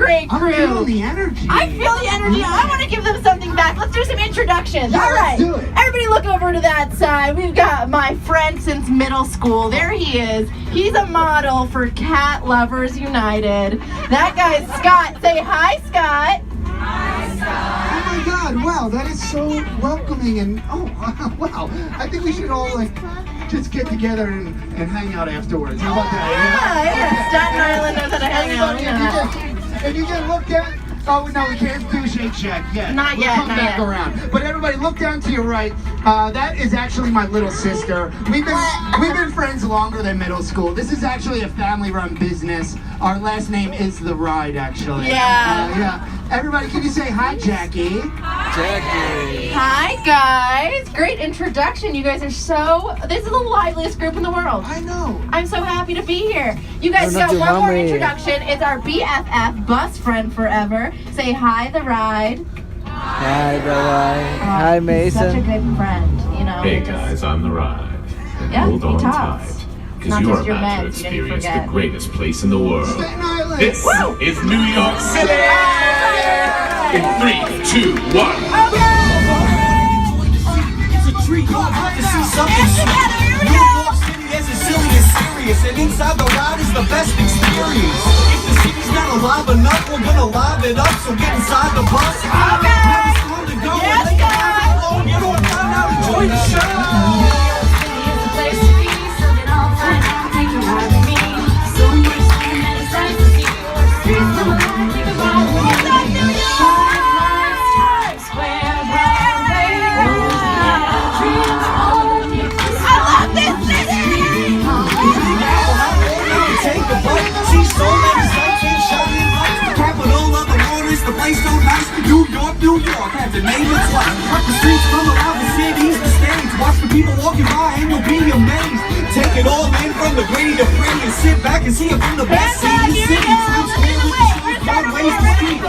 great crew. I'm feeling the energy. I feel the energy. I want to give them something back. Let's do some introductions. Yeah, All right. let's do it. Everybody look over to that side. We've got my friend since middle school. There he is. He's a model for Cat Lovers United. That guy's Scott. Say hi, Scott. Oh my God! Wow, that is so welcoming and wow! I think we should all just get together and hang out afterwards. How about that? Yeah. Staten Island knows how to hang out. Yeah. If you get looked at, oh no, we can't do Shake Shack yet. Not we'll yet, come not back yet. around. But everybody, look down to your right. That is actually my little sister. We've been friends longer than middle school. This is actually a family-run business. Our last name is The Ride, actually. Yeah. Yeah. Everybody, can you say hi, Jackie? Jackie. Hi, guys. Great introduction. You guys are this is the liveliest group in the world. I know. I'm so happy to be here. You guys got one more introduction. It's our BFF, best friend forever. Say hi, The Ride. Hi, The Ride. Hi, Such a Mason. good friend, you know. Hey guys, I'm The Ride. And Yeah, hold he on talks. tight, Not because you are just your about to meds, you didn't experience the forget. greatest place in the world. Staten Island. This is New York City! In 3, 2, 1. It's a treat, you're about to see something sweet. New York City isn't silly and serious, and inside the ride is the best experience. If the city's not alive enough, we're gonna live it up, so get inside the bus. Now it's time to go, and lay your mind low, get on down, now enjoy the show. Take a bite, see so many sights and shining lights. The capital of the world is the place so nice. New York, had to name it twice. Walk the streets from around the city's the stage. Watch the people walking by and you'll be amazed. Take it all in from the gritty to pretty and sit back and see it from the best seat in the city. Find ways to speak.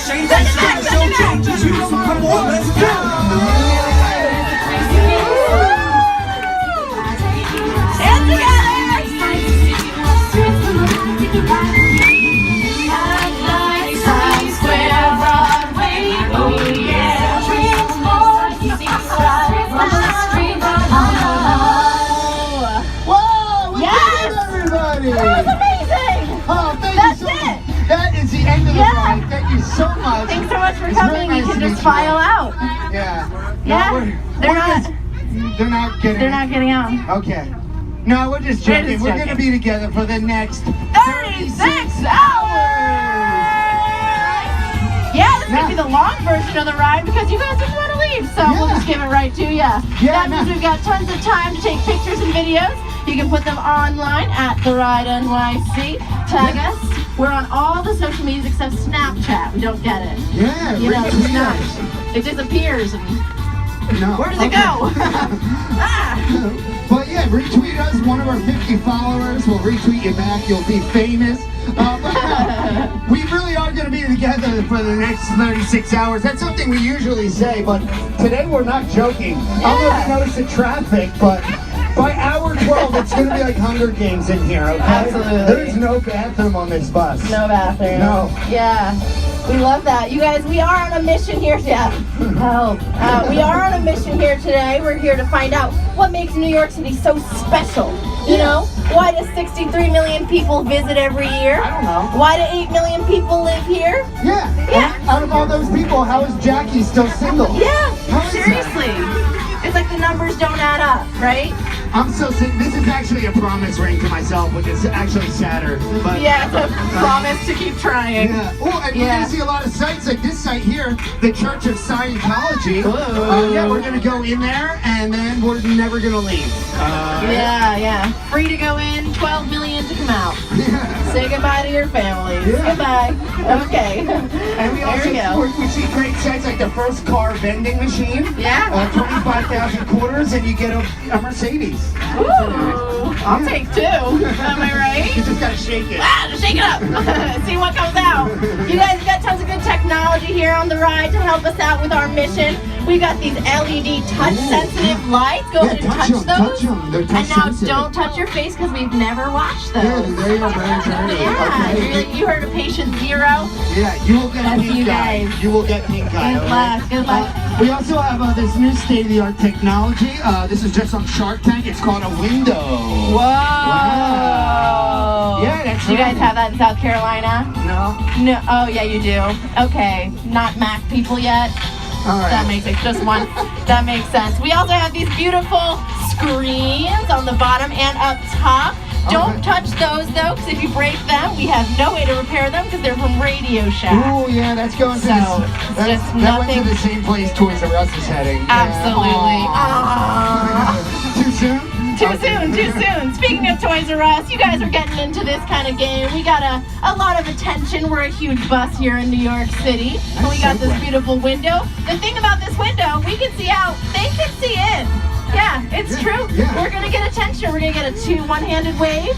Change the show changes you. So come on, let's go. Thanks so much for coming. You can just file out. Yeah. Yeah. They're not getting out. Okay. No, we're just joking. We're going to be together for the next 36 hours. Yeah, this might be the long version of the ride because you guys didn't want to leave, so we'll just give it right to you. That means we've got tons of time to take pictures and videos. You can put them online at The Ride NYC. Tag us. We're on all the social medias except Snapchat. We don't get it. Yeah, You know, it's retweet not. us. It disappears. And No. where does it go? But yeah, retweet us. One of our 50 followers will retweet you back. You'll be famous. We really are going to be together for the next 36 hours. That's something we usually say, but today we're not joking. I don't know if you noticed the traffic, but by hour 12, it's going to be like Hunger Games in here, okay? Absolutely. There's no bathroom on this bus. No bathroom. No. Yeah. We love that. You guys, we are on a mission here. Yeah. Help. We are on a mission here today. We're here to find out what makes New York City so special. You know? Why do 63 million people visit every year? I don't know. Why do 8 million people live here? Yeah. Yeah. Out of all those people, how is Jackie still single? Yeah. How is Seriously. It's like the numbers don't add up, right? I'm so sick. This is actually a promise ring to myself, which is actually sadder. But Yeah, it's a promise to keep trying. yeah. Oh, and we're gonna see a lot of sites like this site here, the Church of Scientology. Yeah, we're gonna go in there, and then we're never gonna leave. Yeah. Free to go in, 12 million to come out. Yeah. Say goodbye to your families. Yeah. Goodbye. Okay. And we also There we go. we see great sites like the first car vending machine. Yeah. 25,000 quarters, and you get a Mercedes. Ooh. I'll take 2. Am I right? You just gotta shake it. Just shake it up. See what comes out. You guys got tons of good technology here on the ride to help us out with our mission. We got these LED touch-sensitive lights. Go ahead and touch those. Touch them. They're touch And now sensitive. don't touch your face because we've never watched those. Yeah, they are very dirty. Yeah, Okay. you heard of patient 0? Yeah, you will get That's pink you eye. guys. You will get pink eye. Good all luck, right? good luck. We also have this new state-of-the-art technology. This is just on Shark Tank. It's called a window. Whoa! Wow. Yeah, that's Do you guys right. have that in South Carolina? No. No. Oh, yeah, you do. Okay, not Mac people yet. All right. That makes it just one. That makes sense. We also have these beautiful screens on the bottom and up top. Don't touch those though, because if you break them, we have no way to repair them because they're from Radio Shack. Oh yeah, that's going to So, that just went nothing- to the same place Toys R Us is heading. Absolutely. Yeah. Too soon? Too soon, too soon. Speaking of Toys R Us, you guys are getting into this kind of game. We got a lot of attention. We're a huge bus here in New York City. And we got this beautiful window. The thing about this window, we can see out, they can see in. Yeah, it's true. Yeah. We're gonna get attention. We're gonna get a one-handed wave.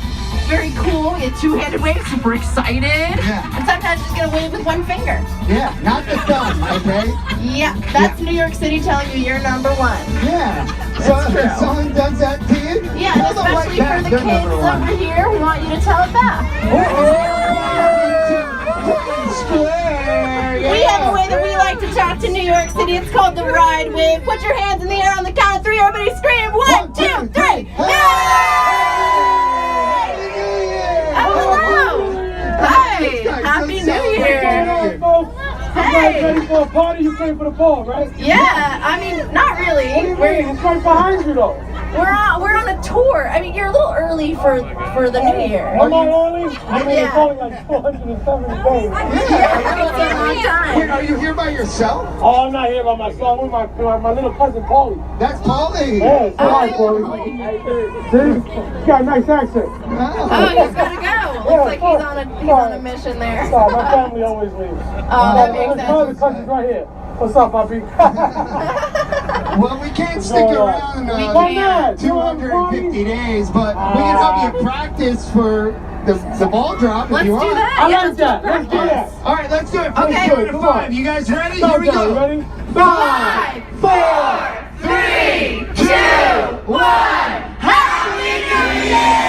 Very cool. We get two-handed wave, super excited. Yeah. And sometimes just gonna wave with one finger. Yeah, not the thumb, okay? Yeah, that's New York City telling you you're number 1. Yeah. So true. if someone does that to you, Yeah, tell and them like especially that, for the they're kids number 1. over here, we want you to tell it back. We have a way that we like to talk to New York City. It's called the Ride Wave. Put your hands in the air on the count of 3. Everybody scream. 1, 2, 3. Yay! Oh, hello. Hi. Happy New Year. Hey. Ready for a party? You came for the ball, right? Yeah, I mean, not really. It's right behind you, though. We're on a tour. I mean, you're a little early for the New Year. Am I early? I mean, Yeah. it's only like 470 days. Yeah, it's a long Wait, time. are you here by yourself? Oh, I'm not here by myself. I'm with my little cousin, Paulie. That's Paulie. Yeah, say hi, Oh, Paulie. See? He's got a nice accent. Oh, he's gotta go. Looks like he's on a mission there. Sorry, my family always leaves. Oh, that makes My other sense. cousin's right here. What's up, Bobby? Well, we can't stick around Why not? 250 days, but we can help you practice for the ball drop if Let's you do want. that. I Yeah, like that. Let's do that. All right, let's do it. From Okay. 2 to 5. You guys ready? Here we Countdown, go. ready? 5, 4, 3, 2, 1. Happy New Year!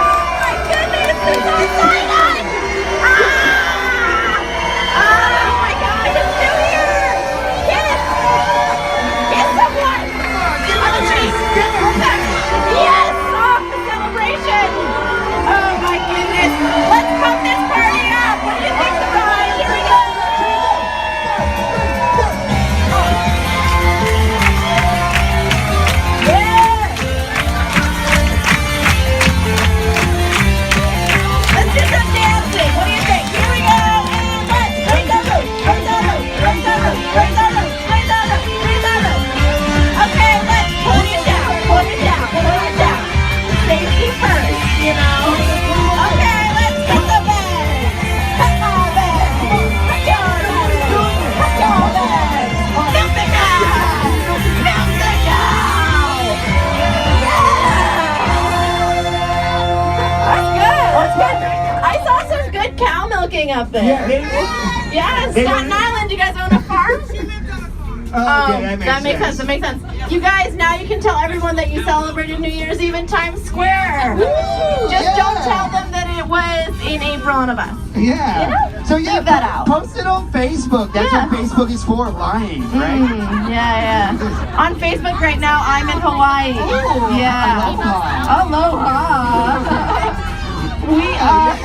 Oh my goodness, this is exciting! Oh my God, it's New Year! Kiss! Kiss someone! On the cheek! Yes! Oh, the celebration! Oh my goodness! Let's pump this party up! What do you think, the ride? Here we go! Let's do some dancing. What do you think? Here we go. Let's raise our roof, raise our roof, raise our roof, raise our roof, raise our roof, raise our roof. Okay, let's put it down, put it down, put it down. Safety first, you know. Okay, let's put the bags. Put our bags. Put your bags. Put your bags. Music out. Music out. That's good. That's good. I saw some good cow milking up there. Yeah, Staten Island. You guys own a farm? Okay, that makes sense. That makes sense. You guys, now you can tell everyone that you celebrated New Year's Eve in Times Square. Just don't tell them that it was in April on a bus. Yeah. You know? So yeah, Leave that out. post it on Facebook. That's Yeah. what Facebook is for, lying, right? Yeah. On Facebook right now, I'm in Hawaii. Yeah. Aloha. We are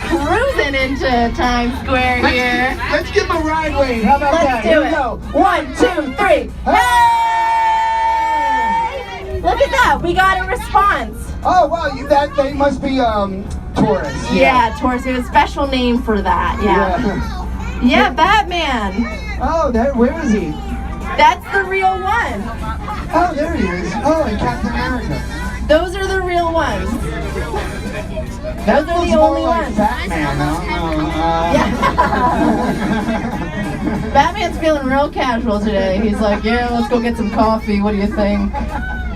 cruising into Times Square here. Let's give him a ride wave. How about Let's that? do Here we it. go. 1, 2, 3. Hey! Look at that. We got a response. Oh wow, they must be tourists. Yeah, tourist. There's a special name for that. Yeah. Yeah, Batman. Oh, where is he? That's the real one. Oh, there he is. Oh, and Captain America. Those are the real ones. That Those are looks the more only like ones. Batman. Yeah. Batman's feeling real casual today. He's like, yeah, let's go get some coffee. What do you think?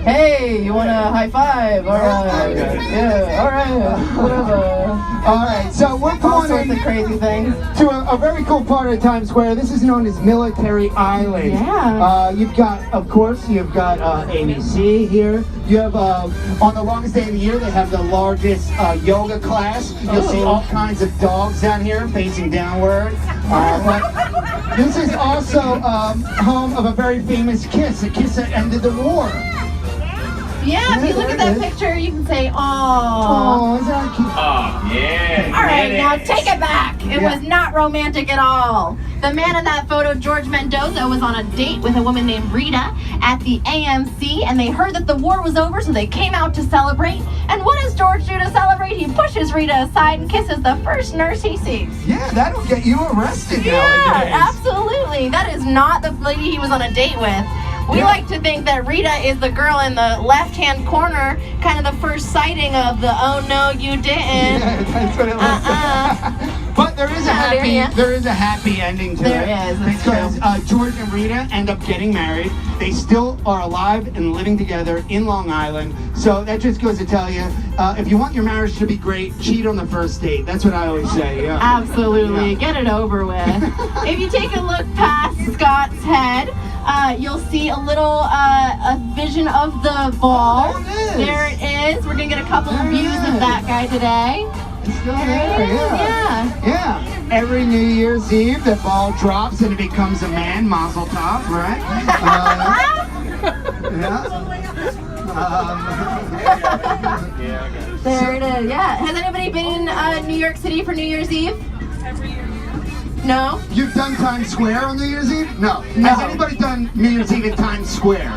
hey, you want a high five? All right. Yeah, all right. Whatever. All right, so we're All pulling sorts in of crazy things. to a very cool part of Times Square. This is known as Military Island. Yeah. You've got, of course, ABC here. You have, on the longest day of the year, they have the largest yoga class. You'll see all kinds of dogs down here facing downward. But this is also home of a very famous kiss, a kiss that ended the war. Yeah, if you look at that picture, you can say, "Aww." Oh, is that cute? Oh, yeah. All right, now take it back. It Yeah. was not romantic at all. The man in that photo, George Mendoza, was on a date with a woman named Rita at the AMC, and they heard that the war was over, so they came out to celebrate. And what does George do to celebrate? He pushes Rita aside and kisses the first nurse he sees. Yeah, that'll get you arrested Yeah, nowadays. absolutely. That is not the lady he was on a date with. We Yeah. like to think that Rita is the girl in the left-hand corner, kind of the first sighting of the "oh no, you didn't." Yeah, that's what it looks like. But there is a happy ending to There it. is, that's because George and Rita end up getting married. They still are alive and living together in Long Island. So that just goes to tell you, if you want your marriage to be great, cheat on the first date. That's what I always say. Yeah. Absolutely. Yeah. Get it over with. If you take a look past Scott's head, you'll see a little a vision of the ball. Oh, there it is. There it is. We're going to get a couple of There it views of is. that guy today. It's still There there. it is, yeah. Yeah. Every New Year's Eve, the ball drops and it becomes a man. Mazel tov, right? There it is. Yeah. Has anybody been in New York City for New Year's Eve? No? You've done Times Square on New Year's Eve? No. No. Has anybody done New Year's Eve in Times Square?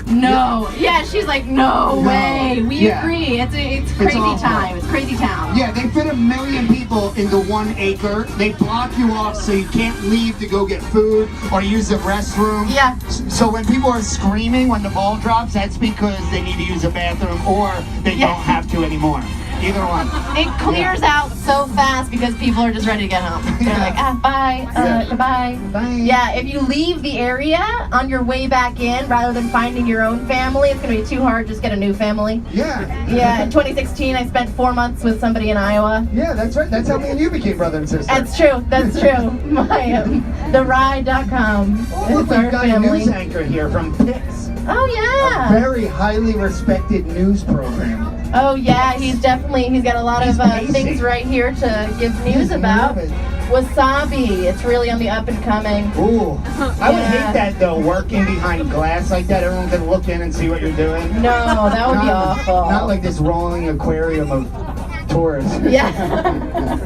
No. Yeah, she's like, no No. way. We Yeah. agree. It's crazy awful. time. It's crazy town. Yeah, they fit 1 million people into 1 acre. They block you off so you can't leave to go get food or use the restroom. Yeah. So when people are screaming when the ball drops, that's because they need to use a bathroom or they Yeah. don't have to anymore. Either one. It clears out so fast because people are just ready to get home. They're Yeah. like, bye, Yeah. goodbye. Bye. Yeah, if you leave the area on your way back in, rather than finding your own family, it's gonna be too hard. Just get a new family. Yeah. Yeah, in 2016, I spent 4 months with somebody in Iowa. Yeah, that's right. That's how me and you became brother and sister. That's true. That's true. My theride.com. Oh, look, It's our we've got a family. news anchor here from Pix. Oh A yeah. very highly respected news program. Oh yeah. He's got a lot He's of amazing. things right here to give news He's about. nervous. Wasabi. It's really on the up and coming. Ooh. I would Yeah. hate that though, working behind glass like that. Everyone can look in and see what you're doing. No, that would be awful. Not like this rolling aquarium of tourists. Yeah.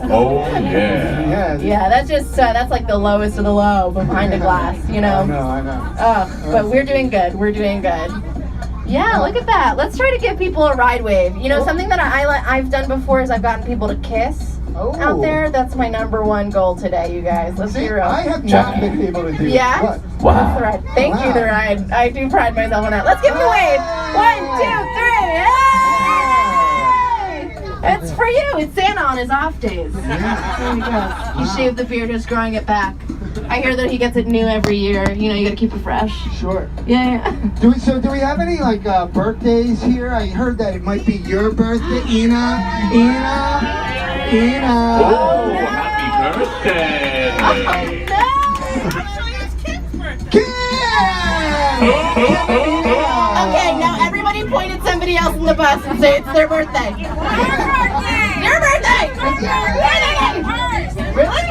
Oh, yeah. Yeah. Yeah, that's just that's like the lowest of the low behind a glass, you know. I know. But we're doing good. We're doing good. Yeah, look at that. Let's try to give people a ride wave. You know, something that I've done before is I've gotten people to kiss out there. That's my #1 goal today, you guys. Let's be See, real. I have not been able to do Yeah? What? That's the ride. Thank you, Wow. the ride. I do pride myself on that. Let's give him a wave. 1, 2, 3. Hey! It's for you. It's Santa on his off days. There he goes. He shaved the beard, just growing it back. I hear that he gets it new every year. You know, you gotta keep it fresh. Sure. Yeah. Do we have any like birthdays here? I heard that it might be your birthday, Ina. Oh, happy birthday. Okay, now everybody point at somebody else in the bus and say it's their birthday. Your birthday! Really?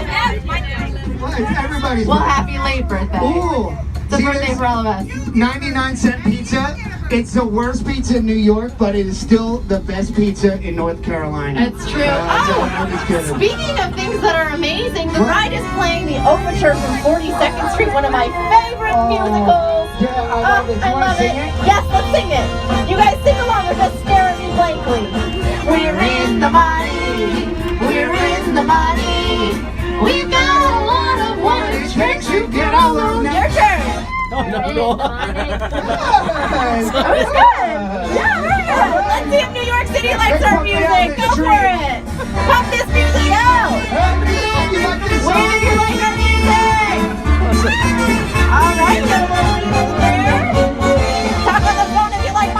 Well, it's everybody's Well, birthday. happy late birthday. Ooh. It's a See, birthday this for all of us. 99-cent pizza. It's the worst pizza in New York, but it is still the best pizza in North Carolina. It's true. I'm just kidding. Speaking of things that are amazing, the ride is playing the overture from 42nd Street, one of my favorite musicals. Yeah, I love it. Do you I want love to sing it. it? Yes, let's sing it. You guys sing along or just stare at me blankly. We're in the money. We're in the money. We've got a lot of what it takes to get along. Your turn. No. Yes. That was good. Yeah, very good. Let's see if New York City likes Let's our pump it music. out Go the for it. Pump this music out. Everybody, you like this Where do you song? like our music? All right, go over there. Talk on the phone if you like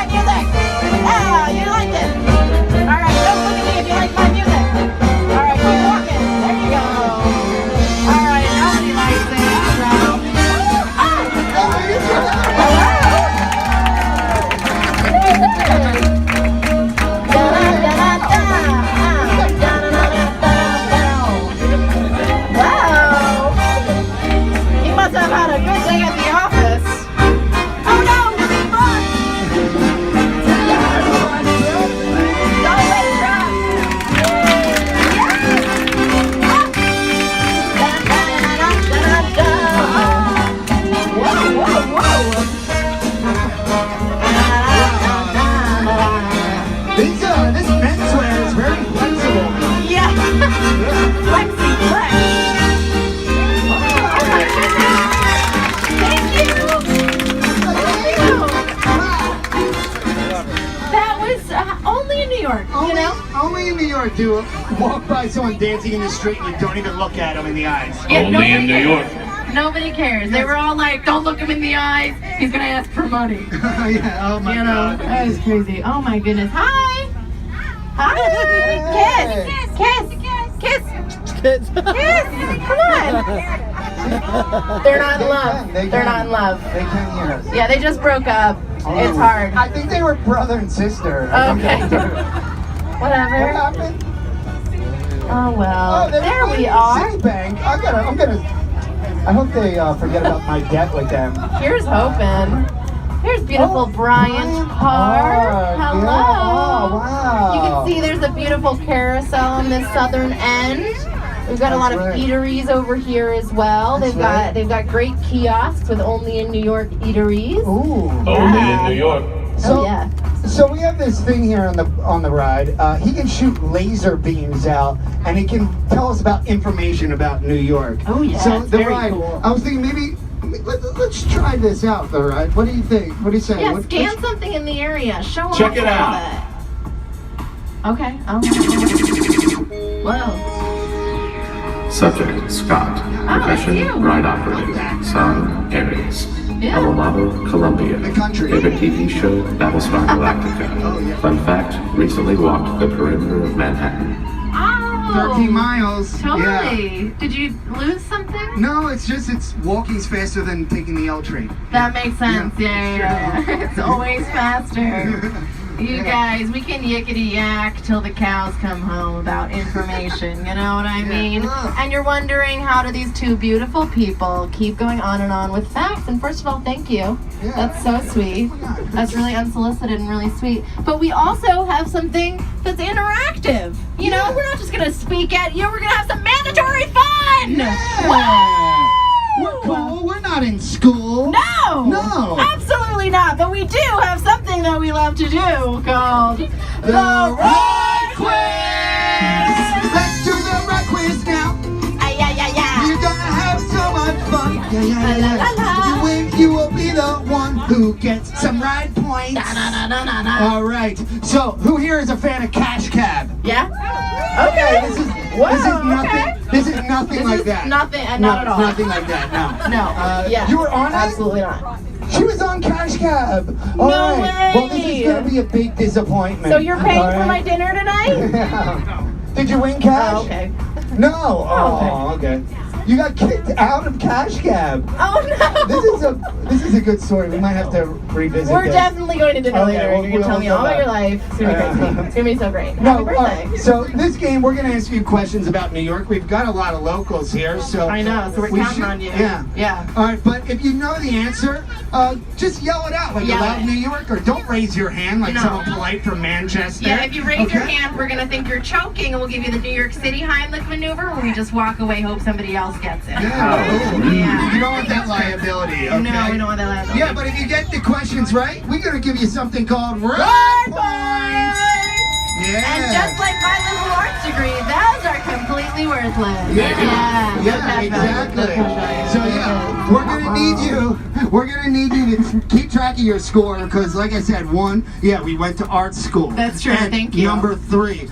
That was only in New York, you know? Only in New York do you walk by someone dancing in the street and you don't even look at them in the eyes. Yeah, Only in New York. Nobody cares. They were all like, don't look him in the eyes. He's going to ask for money. Yeah, oh my You know, God. that was crazy. Oh my goodness. Hi. Hi. Kiss. Kiss. Kiss. Kiss. Come on. They're not in love. They're not in love. They can't hear us. Yeah, they just broke up. It's hard. I think they were brother and sister. Okay. What Whatever. happened? Oh well. they're There we playing are. Citibank. I hope they forget about my debt with them. Here's hoping. Here's beautiful Bryant Park. Hello. Yeah. Oh, wow. You can see there's a beautiful carousel on this southern end. We've got a lot of That's right. eateries over here as well. That's right. They've got great kiosks with only in New York eateries. Ooh. Only in New York. Oh yeah. So we have this thing here on the ride. He can shoot laser beams out, and he can tell us about information about New York. Oh, yeah, So it's the very ride. cool. I was thinking maybe let's try this out. The ride. What do you think? What do you say? Yeah, What- scan something in the area. Show off Check it a little out. bit. Okay. Oh. Whoa. Subject, Scott. Profession, you. ride operator. Son, Aries. Yeah. Alma mater, Columbia. The country. Favorite TV show, Battlestar Galactica. Oh, yeah. Fun fact, recently walked the perimeter of Manhattan. Oh. 13 miles. Yeah. Totally. Did you lose something? No, it's walking's faster than taking the L train. That makes sense. Yeah. It's always faster. You Yeah. guys, we can yickety yak till the cows come home about information, you know what I mean? Yeah. And you're wondering, how do these two beautiful people keep going on and on with facts? And first of all, thank you. Yeah. That's so sweet. That's really unsolicited and really sweet. But we also have something that's interactive. You know, we're not just gonna speak at you, we're gonna have some mandatory fun! Yeah. Woo! We're cool. We're not in school. No! No. Absolutely not. But we do have something that we love to do called The Ride Quiz! Let's do the Ride Quiz now. Ay, ay, ay, ay. You're gonna have so much fun. Yeah, yeah, La, la, la, la. If you win, you will be the one who gets some ride points. Da, da, da, da, da, da. All right. So, who here is a fan of Cash Cab? Yeah? Okay. This is Whoa, nothing. okay. This is nothing This like is that. nothing, No, not at all. Nothing like that. No. No. Yeah. You were on it? Absolutely not. She was on Cash Cab. All No right. way. Well, this is gonna be a big disappointment. So you're paying All for right? my dinner tonight? Did you win cash? Oh, okay. No. Oh, okay. You got kicked out of Cash Cab. Oh no. This is a good story. We might have to revisit We're this. definitely going to dinner Okay, later. we'll- You're gonna tell me we'll all go about your back. life. It's gonna be crazy. It's gonna be so great. No, Happy birthday. so this game, we're going to ask you questions about New York. We've got a lot of locals here, so I know, so we're we counting should- on you. Yeah. Yeah. All right, but if you know the answer, just yell it out like you Yell love it. New York, or don't raise your hand like No. someone polite from Manchester. Yeah, if you raise your Okay? hand, we're gonna think you're choking, and we'll give you the New York City Heimlich maneuver, where we just walk away, hope somebody else gets it. Yeah. Yeah. You don't want that liability, okay? No, we don't want that liability. Yeah, but if you get the questions right, we're going to give you something called Ride Points. Yeah. And just like my liberal arts degree, those are completely worthless. Yeah, no cash value, exactly. no cash value. So yeah, we're gonna need you. We're gonna need you to keep track of your score because, like I said, we went to art school. That's true, And thank you. Number 3,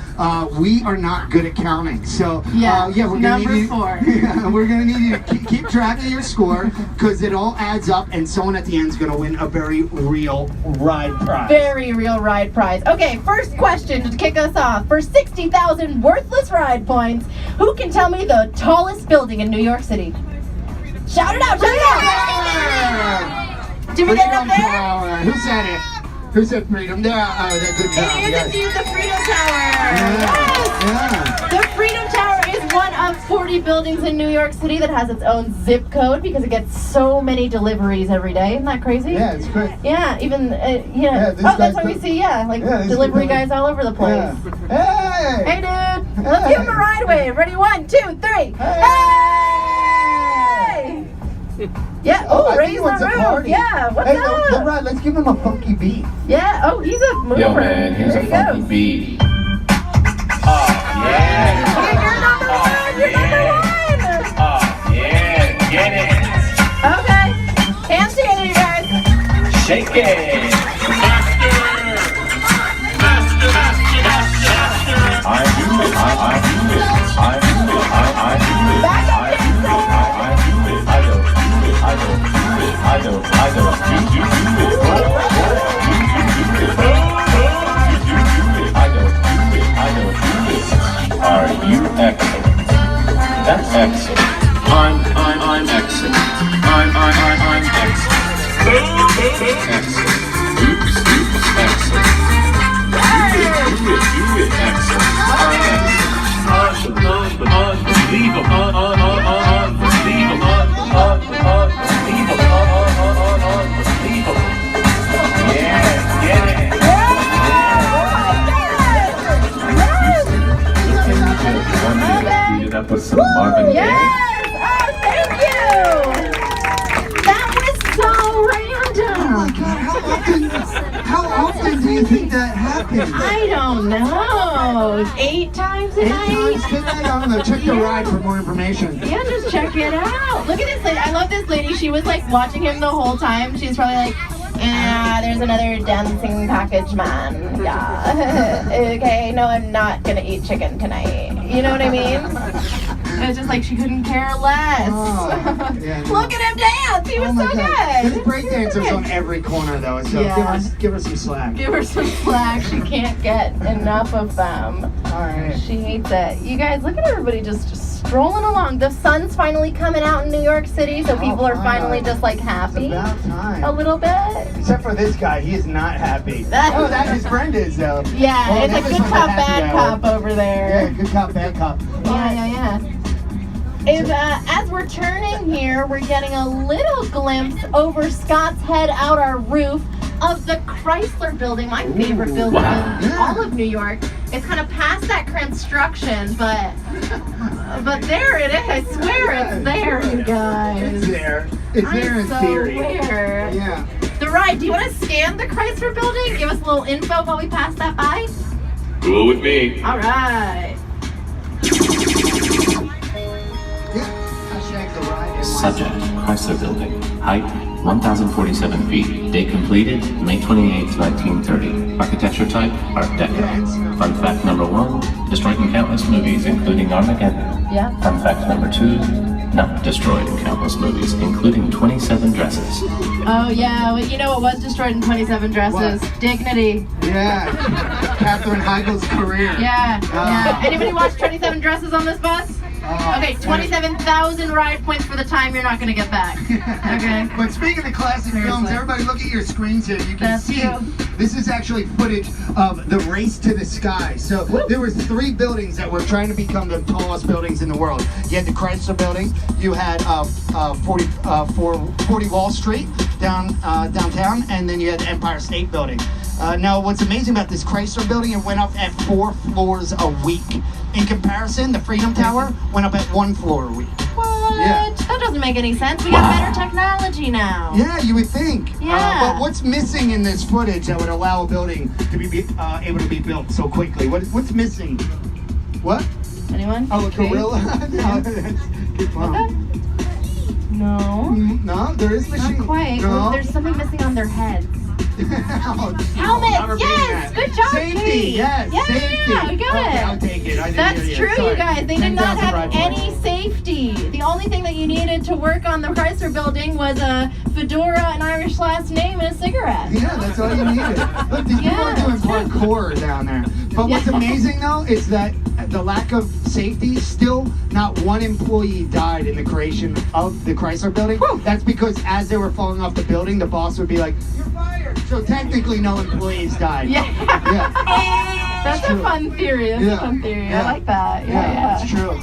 we are not good at counting. So Yeah, we're gonna number need you. 4. Yeah, we're gonna need you to keep track of your score because it all adds up, and someone at the end is gonna win a very real ride prize. Very real ride prize. Okay, first question to kick us off. For 60,000 worthless ride points, who can tell me the tallest building in New York City? Shout it out, shout it out! Did we get it up Freedom there? Tower. Who said it? Who said freedom? There. Oh, good job. It is Yes. indeed the Freedom Tower. Yeah. Yes! The Freedom Tower is one of 40 buildings in New York City that has its own zip code because it gets so many deliveries every day. Isn't that crazy? Yeah, it's great. Yeah, even, Yeah, this oh, that's guy's why we the- see, like Yeah, this delivery is the- guys all over the place. Yeah. Hey! Hey, dude. Let's give him a ride wave. Ready? 1, 2, 3. Hey! Yeah. Oh, I think raise he the wants a roof. party. Yeah. What's Hey, up? the ride, let's give him a funky beat. Yeah. Oh, he's a mover. Yo, man, here's There a he funky goes. beat. Yeah. Okay, you're number 1. You're number 1. Yeah. Get it. Okay. Hands together, you guys. Shake it. Faster. happened? I don't know. 8 times a 8 night? times tonight? I don't know. Check the ride for more information. Yeah, just check it out. Look at this lady. I love this lady. She was like watching him the whole time. She's probably like, yeah, there's another dancing package man. Yeah. Okay, no, I'm not gonna eat chicken tonight. You know what I mean? It's just like she couldn't care less. Oh, yeah, no. Look at him dance. He was Oh my so God. good. There's breakdancers on every corner though, so Yeah. give her some slack. Give her some slack. She can't get enough of them. Alright. She hates it. You guys, look at everybody just strolling along. The sun's finally coming out in New York City, so people are finally just like happy It's about time. a little bit. Except for this guy, he is not happy. That- Oh, that his friend is though. Yeah, Oh, it's that a was good from the cop, happy bad hour. cop over Yeah, there. good cop, bad cop. Yeah. If, as we're turning here, we're getting a little glimpse over Scott's Head out our roof of the Chrysler Building, my favorite building in all of New York. It's kind of past that construction, but there it is. I swear it's there, you guys. It's there. It's there in so theory. Weird. Yeah. The ride, do you want to scan the Chrysler Building? Give us a little info while we pass that by? Cool with me. All right. Hashtag the ride. Subject, Chrysler Building. Height, 1,047 feet. Date completed, May 28, 1930. Architecture type, Art Deco. Fun fact number 1, destroyed in countless movies, including Armageddon. Yeah. Fun fact number 2, not destroyed in countless movies, including 27 dresses. Oh yeah, well, you know what was destroyed in 27 dresses? What? Dignity. Yeah. Katherine Heigl's career. Yeah. Anybody watch 27 dresses on this bus? Okay, 27,000 ride points for the time you're not gonna get back. Okay. But speaking of classic films, Seriously. everybody look at your screens here. You can That's see true. this is actually footage of the Race to the Sky. So there were 3 buildings that were trying to become the tallest buildings in the world. You had the Chrysler Building, you had 40 Wall Street downtown, and then you had the Empire State Building. Now, what's amazing about this Chrysler Building, it went up at 4 floors a week. In comparison, the Freedom Tower went up at 1 floor a week. What? Yeah. That doesn't make any sense. We got better technology now. Yeah, you would think. Yeah. But what's missing in this footage that would allow a building to be able to be built so quickly? What's missing? What? Anyone? Oh, a Okay. gorilla? No, that's good fun. No. No, there is machine. Not quite. No. There's something missing on their heads. Oh, Helmets, not repeating yes! that. Good job, Safety, Kate. yes, Yeah, safety. we got Okay, it. I'll take it. I didn't That's hear you. true, Sorry. you guys. They did not 10,000 have ride points. any safety. The only thing that you needed to work on the Chrysler Building was a fedora, an Irish last name, and a cigarette. Yeah, that's all you needed. Look, these people are doing parkour down there. But what's Yeah. amazing though is that the lack of safety, still not one employee died in the creation of the Chrysler Building. That's because as they were falling off the building, the boss would be like, "You're fired." So technically, no employees died. Yeah. Yeah. That's a true. fun theory. That's Yeah. a fun theory. Yeah. I like that. Yeah. It's true.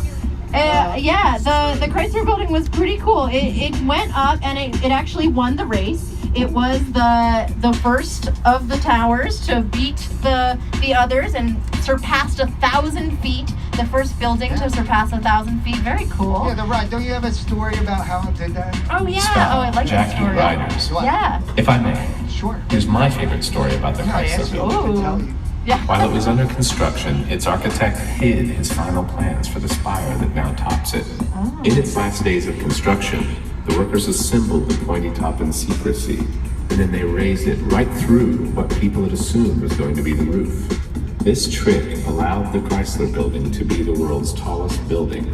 Yeah, the Chrysler Building was pretty cool. It went up and it actually won the race. It was the first of the towers to beat the others and surpassed 1,000 feet. The first building to surpass 1,000 feet. Very cool. Yeah, the ride. Don't you have a story about how it did that? Oh yeah. Scott, Oh, I like that Jackie story. Riders. Yeah. If I may, Sure. here's my favorite story about the I Chrysler asked you Building. to tell you. Yeah. While it was under construction, its architect hid his final plans for the spire that now tops it. In its last days of construction, the workers assembled the pointy top in secrecy, and then they raised it right through what people had assumed was going to be the roof. This trick allowed the Chrysler Building to be the world's tallest building.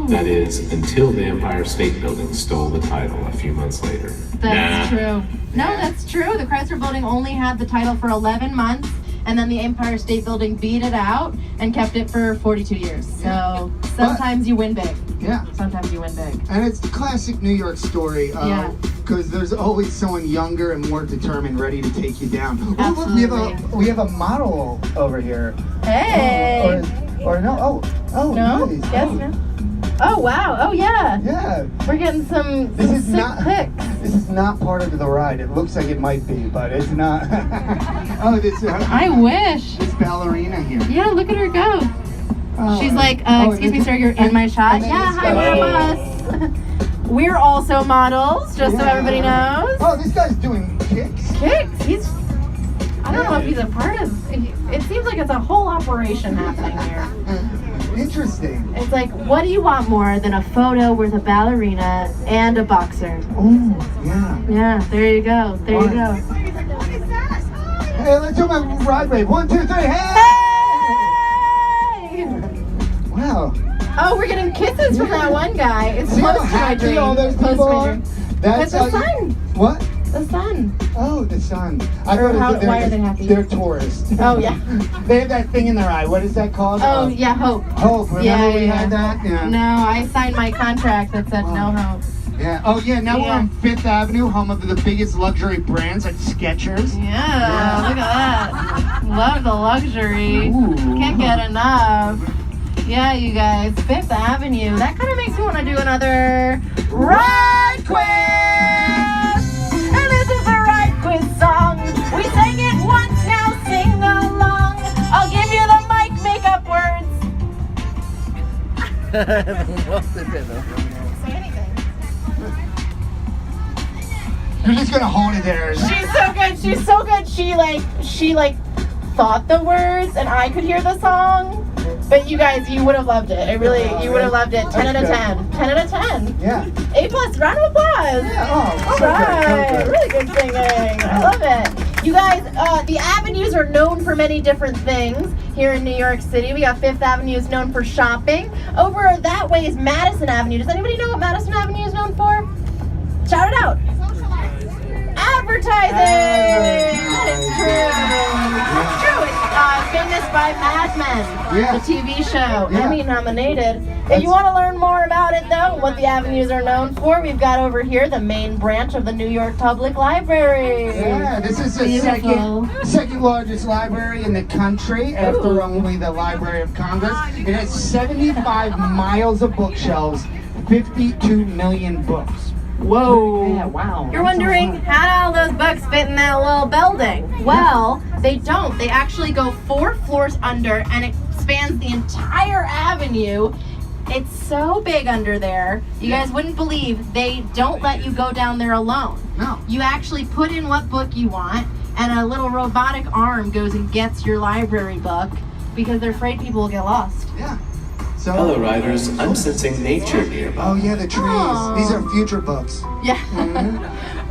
That is, until the Empire State Building stole the title a few months later. That's true. No, that's true. The Chrysler Building only had the title for 11 months, and then the Empire State Building beat it out and kept it for 42 years. So sometimes you win big. Yeah. Sometimes you win big. And it's the classic New York story. Yeah. Because there's always someone younger and more determined, ready to take you down. Oh, look, Absolutely. we have a model over here. Hey. Or no? Oh, No? nice. Yes, Oh, no? Oh, wow. Oh, yeah. Yeah. We're getting some This is sick not. pics. This is not part of the ride. It looks like it might be, but it's not. Oh, this. I wish. This ballerina here. Yeah, look at her go. Oh, She's like, oh, excuse me, this- sir, you're in my shot. and then Yeah, this hi, guy- we're a bus. We're also models, just so Yeah. everybody knows. Oh, this guy's doing kicks. Kicks. I don't know if he's a part of. operation happening here. Interesting. It's like, what do you want more than a photo with a ballerina and a boxer? Oh, yeah. Yeah, there you go. There you go. Hey, let's do my ride wave. 1, 2, 3. Hey! Hey! Wow. Oh, we're getting kisses from that one guy. It's See how close to my happy dream. all those Close people to my are? dream. That's It's the sun. What? The sun. Oh, the sun. Or why are they happy? They're tourists. Oh, yeah. They have that thing in their eye. What is that called? Oh, yeah, hope. Hope. Remember Yeah, we yeah. had that? Yeah. No, I signed my contract that said no hope. Yeah. Oh, yeah. Now we're Yeah. on Fifth Avenue, home of the biggest luxury brands like Skechers. Yeah, look at that. Love the luxury. Ooh. Can't get enough. Yeah, you guys, Fifth Avenue. That kind of makes me want to do another ride quiz. And this is the ride quiz song. We sang it once, now sing along. I'll give you the mic, make up words. Say anything. You're just gonna hold it there. She's so good. She's so good. She thought the words, and I could hear the song. But you guys, you would have loved it. You would have loved it. 10 out of 10. 10 out of 10. Yeah. A+. Round of applause. Yeah. Oh, All so good, right. so good. Really good singing. I love it. You guys, the avenues are known for many different things here in New York City. We got Fifth Avenue is known for shopping. Over that way is Madison Avenue. Does anybody know what Madison Avenue is known for? Shout it out. Advertising. That is true. It's true. It's famous by Mad Men, Yeah. the TV show, Yeah. Emmy nominated. If you want to learn more about it, though, and what the avenues are known for, we've got over here the main branch of the New York Public Library. Yeah, this is the Beautiful. second largest library in the country after only the Library of Congress. It has 75 miles of bookshelves, 52 million books. Whoa. Yeah, wow. You're That's wondering, a lot. how do all those books fit in that little building? Well, they don't. They actually go 4 floors under, and it spans the entire avenue. It's so big under there. You guys wouldn't believe they don't let you go down there alone. No. You actually put in what book you want, and a little robotic arm goes and gets your library book because they're afraid people will get lost. Yeah. So, Hello, riders. I'm sensing nature nearby. oh yeah, the trees. Aw. These are future books. Yeah.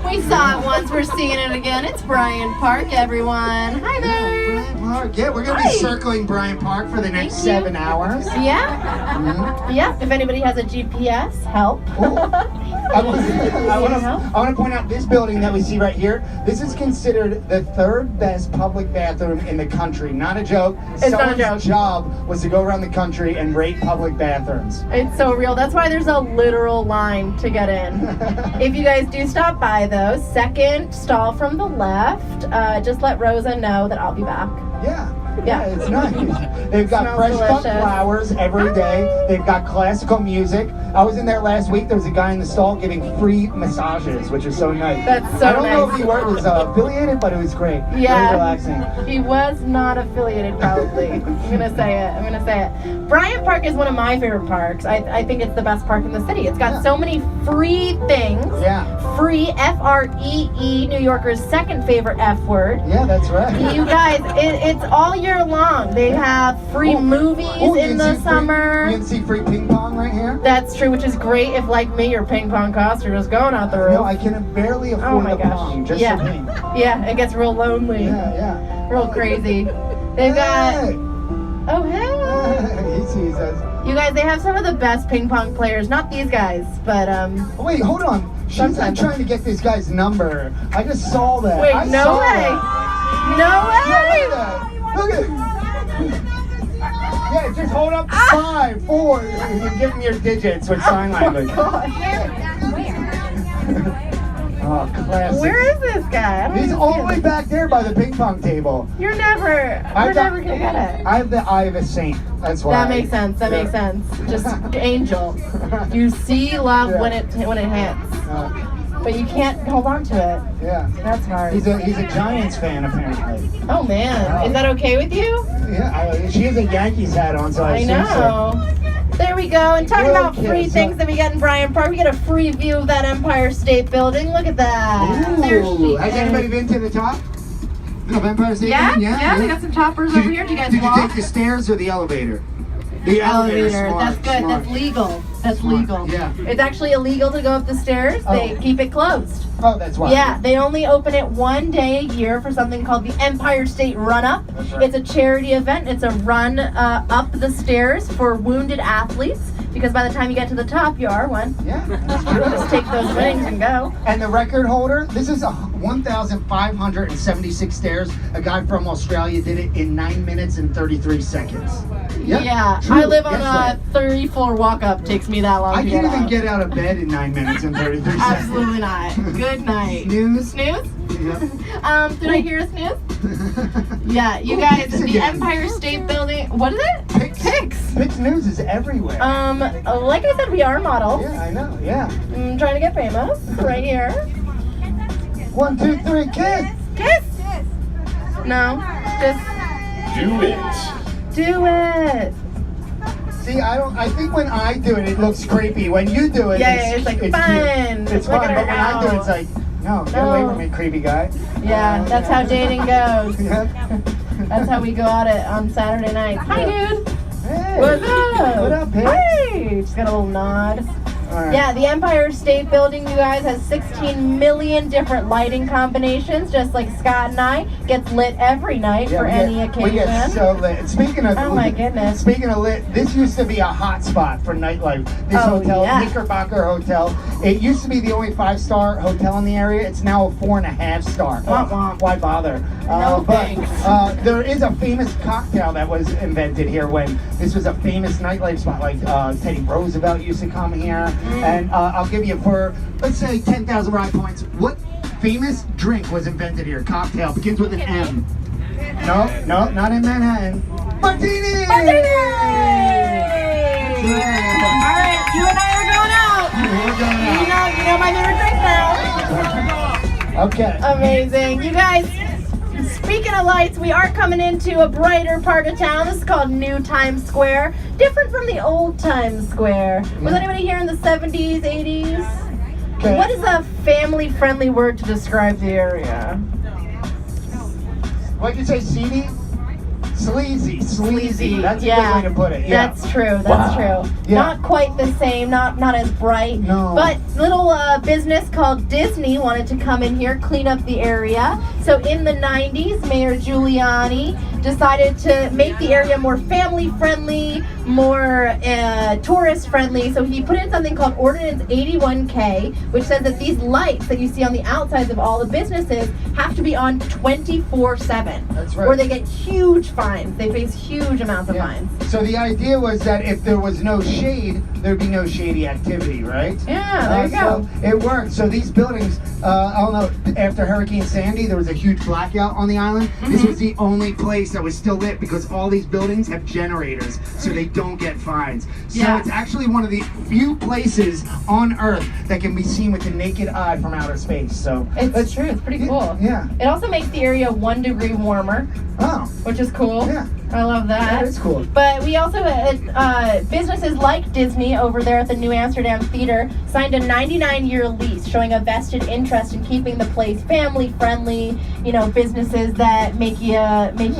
We saw it once, we're seeing it again. It's Bryant Park, everyone. Hi there. Bryant Park. Yeah, we're gonna Hi. be circling Bryant Park for the next Thank you. 7 hours. Yeah? Mhm. Yeah, if anybody has a GPS, help. I want to point out this building that we see right here. This is considered the 3rd best public bathroom in the country. Not a joke. It's not a Someone's joke. job was to go around the country and rate public bathrooms. It's so real. That's why there's a literal line to get in. If you guys do stop by, though, second stall from the left. Just let Rosa know that I'll be back. Yeah. Yeah. Yeah, it's nice. They've got Smells fresh cut delicious. flowers every day. They've got classical music. I was in there last week. There was a guy in the stall giving free massages, which is so nice. That's so I don't know nice. if he was affiliated, but it was great. Yeah. Very relaxing. He was not affiliated, probably. I'm gonna say it. Bryant Park is one of my favorite parks. I think it's the best park in the city. It's got so many free things. Yeah. Free, F-R-E-E, New Yorkers' second favorite F word. Yeah, that's right. You guys, it's all year long. They have free movies Oh, you in can the see summer. You can see free ping pong right here. That's true, which is great if, like me, your ping pong costs are just going out the roof. No, I can barely afford Oh my a gosh. pong just Yeah. for me. Yeah, it gets real lonely. Yeah, Real crazy. They've got. Hey. Oh, hey. He sees us. You guys, they have some of the best ping pong players. Not these guys, but Oh, wait, hold on. She's like Sometimes. trying to get this guy's number. I just saw that. wait, I no saw way. that. No Look at way. that. Look at Yeah, just hold up 5, 4. You give him your digits with sign language. Oh, classic. Where is this guy? I don't He's even all see the way him. back there by the ping pong table. You're never gonna get it. I have the eye of a saint. That's why. That makes sense. That makes sense. Just angel. You see love Yeah. when it hits, Uh, but you can't hold on to it. yeah. That's hard. He's a Giants fan apparently. Oh man, is that okay with you? Yeah, she has a Yankees hat on, so I I assume so. know. There we go. And talking Well, about free kids, things that we get in Bryant Park, we get a free view of that Empire State Building. Look at that. There she Ooh, has is. anybody been to the top? of Empire State Yeah, Building? yeah, they got some toppers over here. Do you guys Did you walk? take the stairs or the elevator? The Elevator. smart, That's good. smart. That's legal. That's Smart, legal. yeah. It's actually illegal to go up the stairs. They Oh. keep it closed. Oh, that's why. Yeah, they only open it one day a year for something called the Empire State Run Up. That's right. It's a charity event. It's a run up the stairs for wounded athletes because by the time you get to the top, you are one. Yeah, that's true. Just take those wings and go. And the record holder, this is 1,576 stairs. A guy from Australia did it in 9 minutes and 33 seconds. Yep, Yeah, true. I live on Guess a what? 30-floor walk up. Takes me that long I to can't get even out. get out of bed in 9 minutes and 33 seconds. Absolutely not. Good night. Snooze. Snooze? Yep. Did I hear a snooze? Yeah, you guys, Pix the again. Empire State Building. What is it? Pix. Pix. Pix News is everywhere. Like I said, we are models. Yeah, I know. Yeah. I'm trying to get famous right here. 1, 2, 3, kiss. Kiss. No, just Do it. do it. See, I think when I do it, it looks creepy. When you do it, Yeah, it's like cute. fun. It's Look fun, at but when her I do it, out. it's like, no, get away from me, creepy guy. Yeah, that's how dating goes. Yeah. That's how we go out on Saturday nights. Hi, dude. Hey. What's up? What up, Pix? Hey, just got a little nod. All right. Yeah, the Empire State Building, you guys, has 16 million different lighting combinations, just like Scott and I. Gets lit every night Yeah, for we any get- occasion. We get so lit. Speaking of Oh my goodness. Speaking of lit, this used to be a hot spot for nightlife. This Oh, hotel, yeah. Knickerbocker Hotel. It used to be the only 5-star hotel in the area. It's now a 4.5 star. Womp womp. Why bother? No but thanks. there is a famous cocktail that was invented here when this was a famous nightlife spot. Like Teddy Roosevelt used to come here, and I'll give you for let's say 10,000 ride points. What famous drink was invented here? Cocktail begins with an M. No, not in Manhattan. Martini! All right, you and I are going out. We're going out. You know my favorite drink now. Okay. Amazing. You guys, speaking of lights, we are coming into a brighter part of town. This is called New Times Square. Different from the old Times Square. Was anybody here in the 70s, 80s? Okay. What is a family-friendly word to describe the area? What'd you say, seedy? Sleazy. That's a yeah. good way to put it. Yeah. That's true. That's true. Yeah. Not quite the same. Not as bright. No. But little business called Disney wanted to come in here, clean up the area. So in the 90s, Mayor Giuliani decided to make the area more family friendly, more tourist friendly. So he put in something called Ordinance 81K, which says that these lights that you see on the outsides of all the businesses have to be on 24/7. That's right. Or they get huge fines. They face huge amounts of Yeah. fines. So the idea was that if there was no shade, there'd be no shady activity, right? Yeah, there you go. So it worked. So these buildings, I don't know, after Hurricane Sandy, there was a huge blackout on the island. This was the only place that was still lit because all these buildings have generators, so they don't get fines. So Yeah. it's actually one of the few places on Earth that can be seen with the naked eye from outer space. So It's true. It's pretty cool. Yeah. It also makes the area 1 degree warmer, Oh, which is cool. Yeah. I love that. that is cool. But we also, businesses like Disney over there at the New Amsterdam Theater signed a 99-year lease showing a vested interest in keeping the place family friendly, you know, businesses that make you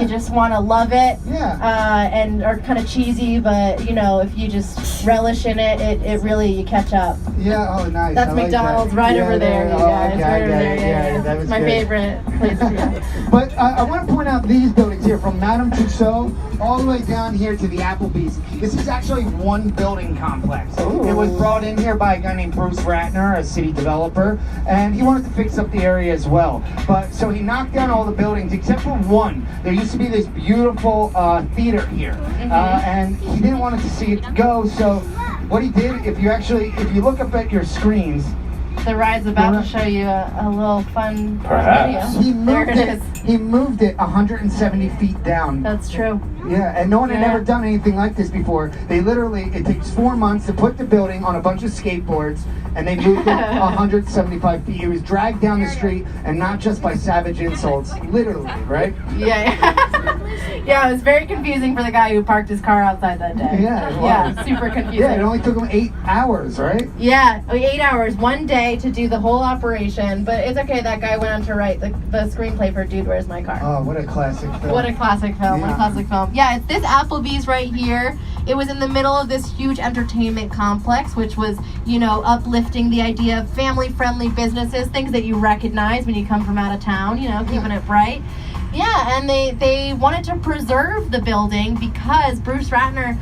just want to love it. Yeah. And are kind of cheesy, but you know, if you just relish in it, it really, you catch up. Yeah, oh nice. That's I like McDonald's that. right Yeah, over there, you oh, guys. okay, Right I over got there, it. yeah. That was It's my good. favorite place to go. But I want to point out these buildings here, from Madame Tussauds all the way down here to the Applebee's. This is actually one building complex. It was brought in here by a guy named Bruce Ratner, a city developer, and he wanted to fix up the area as well. But so he knocked down all the buildings except for one. There used to be this beautiful theater here, and he didn't want to see it go. So what he did, if you look up at your screens, The ride's about to show you a little fun Perhaps. video. he There moved it it. is. He moved it 170 feet down. That's true. Yeah, and no one had Yeah. ever done anything like this before. It takes 4 months to put the building on a bunch of skateboards, and they moved him 175 feet. He was dragged down the street, and not just by savage insults, literally, right? Yeah, it was very confusing for the guy who parked his car outside that day. Yeah, it was. Yeah, super confusing. Yeah, it only took him 8 hours, right? Yeah, 8 hours, one day to do the whole operation, but it's okay, that guy went on to write the screenplay for Dude, Where's My Car? Oh, what a classic film. What a classic film, what a classic film. Yeah, it's this Applebee's right here. It was in the middle of this huge entertainment complex, which was, you know, uplifting the idea of family-friendly businesses, things that you recognize when you come from out of town, you know, keeping it bright. Yeah, and they wanted to preserve the building because Bruce Ratner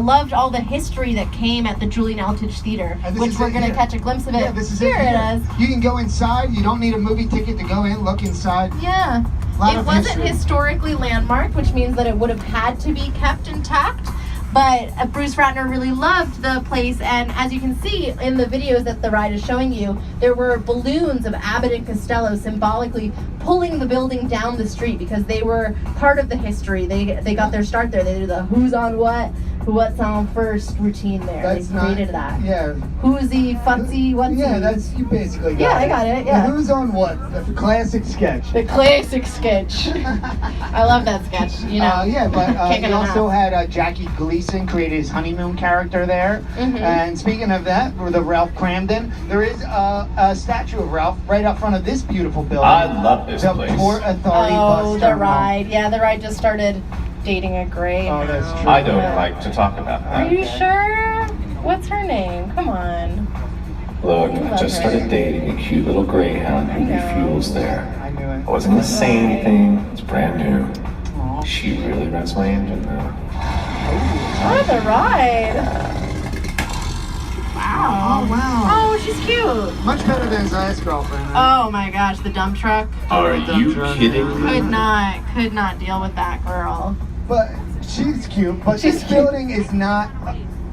loved all the history that came at the Julian Eltidge Theater, which we're going to catch a glimpse of it. Yeah, this is here. It is. You can go inside. You don't need a movie ticket to go in. Look inside. Yeah. It wasn't history. historically landmarked, which means that it would have had to be kept intact. But Bruce Ratner really loved the place, and as you can see in the videos that the ride is showing you, there were balloons of Abbott and Costello symbolically pulling the building down the street because they were part of the history. They got their start there. They did the who's on what's on first routine there. They created that. Yeah. Who'sy, futsy, whatsy. Yeah, that's, you basically got it. Yeah, I got it, yeah. The who's on what? The classic sketch. The classic sketch. I love that sketch, you know. Yeah, but Kicking he it also out. had Jackie Gleason created his honeymoon character there. And speaking of that, for the Ralph Cramden, there is a statue of Ralph right out front of this beautiful building. I love this the place. Port Authority bus Oh, the terminal. ride. Yeah, the ride just started dating a gray. Oh, that's true. I don't like to talk about Are that. you sure? What's her name? Come on. Look, I just started dating a cute little greyhound who refuels there. I knew it. I wasn't gonna say anything, it's brand new. She really runs my engine though. Oh, the ride. Wow. Oh, wow. Oh, she's cute. Much better than his last girlfriend. Oh my gosh, the dump truck. Are you kidding me? Could not deal with that girl. But she's cute, but She's this cute. building is not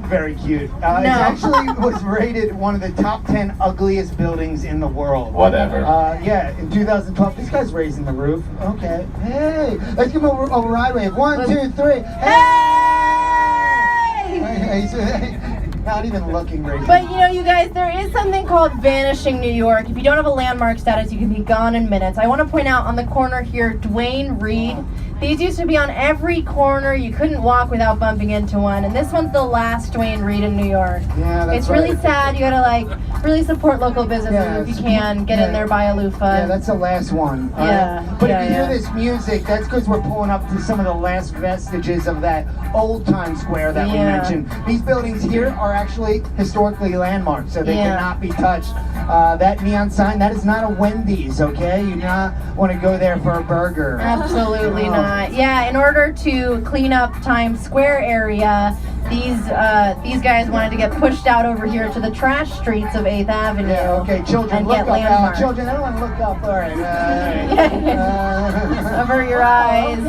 very cute. It No. actually was rated one of the top 10 ugliest buildings in the world. Whatever. Yeah, in 2012. This guy's raising the roof. Okay. Hey, let's give him a ride wave. 1, 2, 3. Hey! Not even looking raising. But you know, you guys, there is something called Vanishing New York. If you don't have a landmark status, you can be gone in minutes. I want to point out on the corner here, Duane Reade. These used to be on every corner. You couldn't walk without bumping into one. And this one's the last Duane Reade in New York. Yeah, that's It's really right. sad. You gotta like really support local businesses Yeah, if you it's- can. Get in yeah. there, buy a loofah. Yeah, that's the last one. all Yeah, right? But yeah, if you hear yeah. this music, that's because we're pulling up to some of the last vestiges of that old Times Square that we Yeah. mentioned. These buildings here are actually historically landmarked, so they Yeah. cannot be touched. That neon sign, that is not a Wendy's, okay? You do not want to go there for a burger. Absolutely Oh. not. Yeah, in order to clean up Times Square area, these guys wanted to get pushed out over here to the trash streets of 8th Avenue. Yeah, okay, children, and look get up. landmarked. Children, everyone look up. All right. Over your eyes.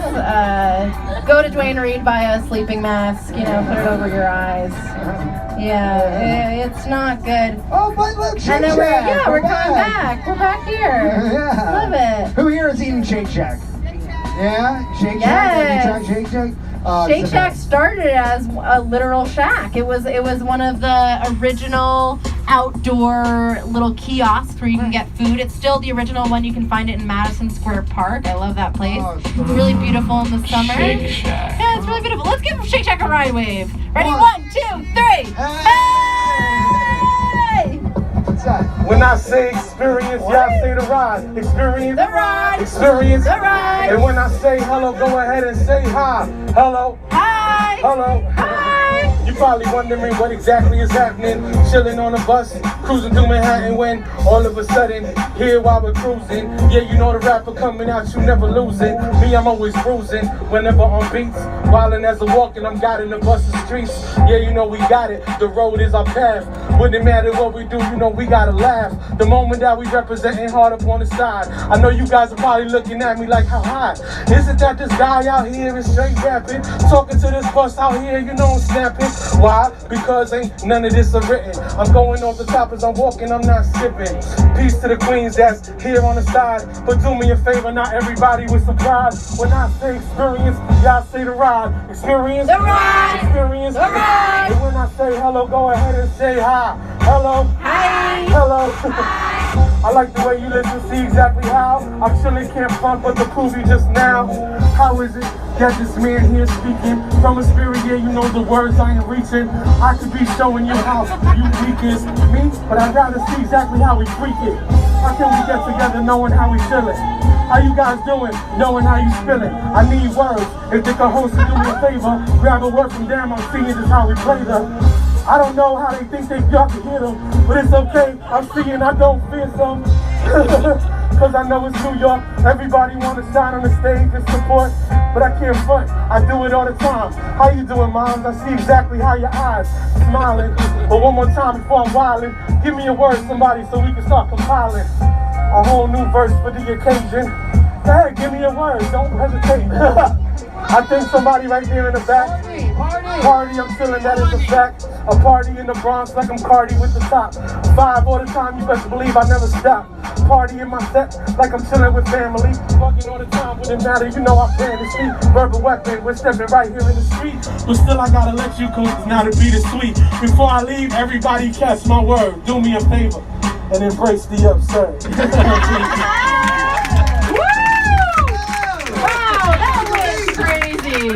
Go to Duane Reade, buy a sleeping mask, you know, put it over your eyes. Yeah, it's not good. Oh, but look, Shake And then Shack. we're coming back. We're back here. Yeah. Love it. Who here is eating Shake Shack? Yeah, Shake Yes. Shack. Have you tried Shake Shack? Oh, Shake it's the Shack best. started as a literal shack. It was one of the original outdoor little kiosks where you can get food. It's still the original one. You can find it in Madison Square Park. I love that place. Oh, It's really beautiful in the summer. Shake Shack. Yeah, it's really beautiful. Let's give Shake Shack a ride wave. Ready? One. 1, 2, 3. Hey! What's that? When I say experience, y'all say the ride. Experience. The ride. Experience. The ride. And when I say hello, go ahead and say hi. Hello. Hi. Hello. Hi. You probably wondering what exactly is happening. Chilling on a bus, cruising through Manhattan when all of a sudden, here while we're cruising. Yeah, you know the rapper coming out, you never losing. Me, I'm always cruising whenever on beats. Wildin' as I'm walking, I'm guiding the bus the streets. Yeah, you know we got it. The road is our path. Wouldn't matter what we do, you know we gotta laugh. The moment that we representing hard up on the side. I know you guys are probably looking at me like, how high? Isn't that this guy out here is straight rapping? Talking to this bus out here, you know I'm snapping. Why? Because ain't none of this are written. I'm going off the top as I'm walking, I'm not skipping. Peace to the queens that's here on the side. But do me a favor, not everybody with some pride. When I say experience, y'all say the ride. Experience. The ride. Experience. The ride. And when I say hello, go ahead and say hi. Hello. Hi. Hello. I like the way you listen, see exactly how I'm chilling, can't front but to prove you just now. How is it that this man here speaking from a spirit, yeah, you know the words I am reaching. I could be showing you how you weak is me, but I'd rather see exactly how we freak it. How can we get together knowing how we feeling? How you guys doing, knowing how you spilling? I need words, if they can host and do me a favor, grab a word from them, I'm seeing just how we play them. I don't know how they think y'all can hear them, but it's okay, I'm seeing I don't fear some. Cause I know it's New York, everybody wanna shine on the stage and support, but I can't front, I do it all the time. How you doing, moms? I see exactly how your eyes smiling. But one more time before I'm wildin', give me a word, somebody, so we can start compiling a whole new verse for the occasion. Hey, give me a word, don't hesitate. I think somebody right there in the back. Party, I'm feeling that is a fact. A party in the Bronx like I'm Cardi with the top. 5 all the time, you best believe I never stop. Party in my set like I'm chilling with family. Fucking all the time, wouldn't matter, you know I'm fantasy. Verbal weapon, we're stepping right here in the street. But still I gotta let you cause now the beat is sweet. Before I leave, everybody catch my word. Do me a favor and embrace the absurd. He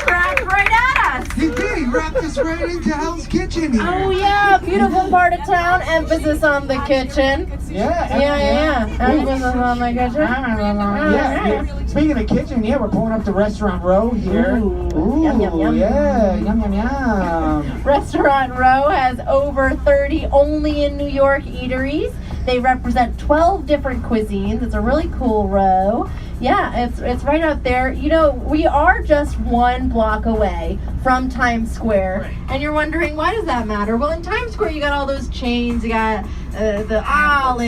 rapped right at us. He did. He wrapped us right into Hell's Kitchen here. Oh yeah, beautiful part of town. Emphasis on the kitchen. Yeah. Emphasis on the kitchen. Yeah. Speaking of kitchen, yeah, we're pulling up to Restaurant Row here. Ooh, Yum, yum, yum. Yeah, yum. Restaurant Row has over 30 only in New York eateries. They represent 12 different cuisines. It's a really cool row. Yeah, it's right out there. You know, we are just 1 block away from Times Square. And you're wondering, why does that matter? Well, in Times Square, you got all those chains. You got the Olive.